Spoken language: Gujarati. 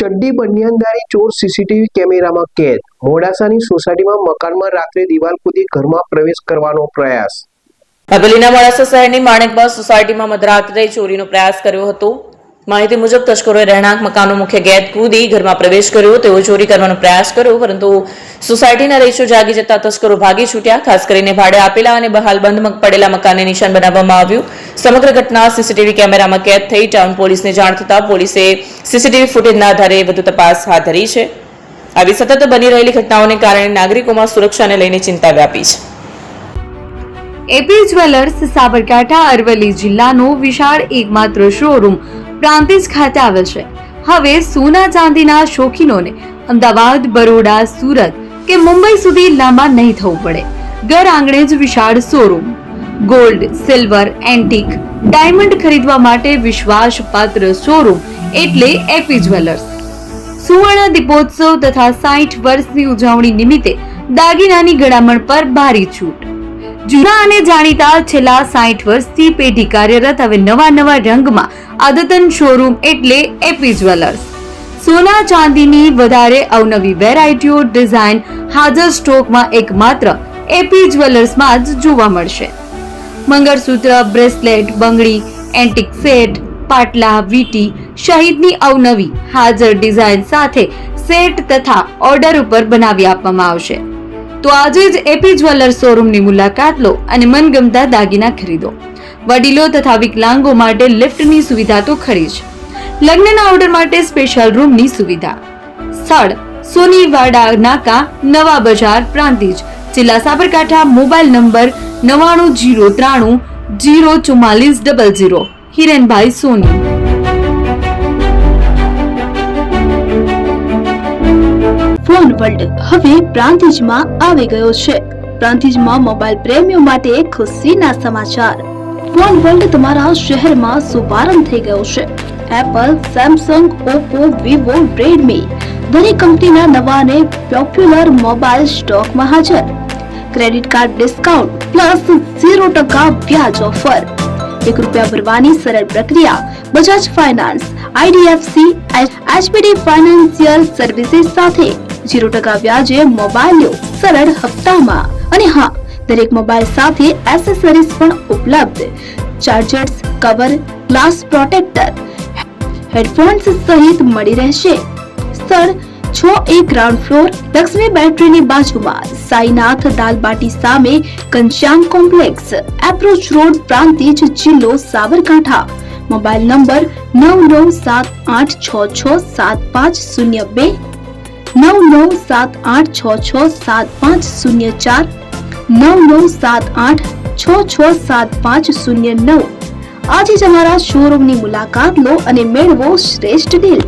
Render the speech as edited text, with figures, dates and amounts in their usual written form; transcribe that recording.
ચડ્ડી બનિયાનધારી ચોર સીસીટીવી કેમેરામાં કેદ। મોડાસાની સોસાયટીમાં મકાનમાં રાત્રે દિવાલ કૂદી ઘરમાં પ્રવેશ કરવાનો પ્રયાસ। અબેલીના મોડાસા શહેરની માણેકબાગ સોસાયટીમાં મધરાત્રે ચોરીનો પ્રયાસ કર્યો હતો। માહિતી મુજબ તસ્કરોએ રહેણાંક મકાનનો મુખ્ય ગેટ કૂદી ઘરમાં પ્રવેશ કર્યો। તેઓ ચોરી કરવાનો પ્રયાસ કર્યો, પરંતુ સોસાયટીના રહીશો જાગી જતા તસ્કરો ભાગી છૂટ્યા। ખાસ કરીને ભાડે આપેલા અને બહાલ બંધ પડેલા મકાનને નિશાન બનાવવામાં આવ્યું। સમગ્ર ઘટના સીસીટીવી કેમેરામાં કેદ થઈ ટાઉન પોલીસને જાણ થતા પોલીસે સીસીટીવી ફૂટેજના આધારે વધુ તપાસ હાથ ધરી છે। આવી સતત બની રહેલી ઘટનાઓને કારણે નાગરિકોમાં સુરક્ષાને લઈને ચિંતા વ્યાપી છે। એપી જ્વેલર્સ સાબરકાંઠા અરવલ્લી જિલ્લાનો વિશાળ એકમાત્ર શોરૂમ પ્રાંતિજ ખાતે આવેલ છે। હવે સોના ચાંદીના શોખીનોને અમદાવાદ, બરોડા, સુરત કે મુંબઈ સુધી લાંબા નહીં થવું પડે। ઘર આંગણે જ વિશાળ showroom. Gold, silver, antique, diamond ખરીદવા માટે વિશ્વાસપાત્ર શોરૂમ એટલે એપી જ્વેલર્સ। સુવર્ણ દીપોત્સવ તથા 60 વર્ષની ઉજવણી નિમિત્તે દાગીનાની ગળામણ પર ભારી છૂટ। જૂના અને જાણીતા છેલ્લા 60 વર્ષથી પેઢી કાર્યરત હવે નવા રંગમાં અદ્યતન શોરૂમ એટલે એપી જ્વેલર્સ। સોના ચાંદીની વધારે અવનવી વેરાયટીઓ, ડિઝાઇન હાજર સ્ટોકમાં એકમાત્ર એપી જ્વેલર્સમાં જ જોવા મળશે। મંગળસૂત્ર, બ્રેસલેટ, બંગડી, એન્ટિક સેટ, પાટલા, વીટી સહિતની અવનવી હાજર ડિઝાઇન સાથે સેટ તથા ઓર્ડર ઉપર બનાવી આપવામાં આવશે। તો આજે જ એપી જ્વેલર્સ શોરૂમની મુલાકાત લો અને મનગમતા દાગીના ખરીદો। વડીલો તથા વિકલાંગો માટે લિફ્ટની સુવિધા તો ખરી જ, લગ્નના ઓર્ડર માટે સ્પેશિયલ રૂમની સુવિધા। સ્થળ સોનીવાડા નાકા, નવા બજાર, પ્રાંતિજ, જિલ્લા Sabarkantha. Mobile number 9903 04400। Hirenbhai Soni. Phone World હવે પ્રાંતિજમાં આવી ગયો છે। પ્રાંતિજમાં મોબાઈલ પ્રેમીઓ માટે ખુશીના સમાચાર। ફોન વર્લ્ડ તમારા શહેરમાં શુભારંભ થઈ ગયો છે। Apple, Samsung, Oppo, Vivo, Redmi દરેક કંપનીના નવા અને પોપ્યુલર મોબાઈલ સ્ટોકમાં હાજર। ક્રેડિટ કાર્ડ ડિસ્કાઉન્ટ પ્લસ 0% વ્યાજ ઓફર। ₹1 ભરવાની સરળ પ્રક્રિયા। Bajaj finance, IDFC, HPD financial services સાથે 0% વ્યાજે મોબાઈલ લો સરળ હપ્તામાં। અને હા, દરેક મોબાઈલ સાથે એસેસરીઝ પણ ઉપલબ્ધ। Chargers, cover, glass protractor, headphones સહિત મળી રહેશે। સ્થળ 6A ગ્રાઉન્ડ ફ્લોર, લક્ષ્મી બેટરીની બાજુમાં, સાઈનાથ દાલબાટી સામે, Ghanshyam complex, approach road, Prantij, જિલ્લો સાબરકાંઠા। Mobile number 9978667502, 9978667504, 9978667509। આજે જ અમારા શોરૂમની મુલાકાત લો અને મેળવો શ્રેષ્ઠ ડીલ।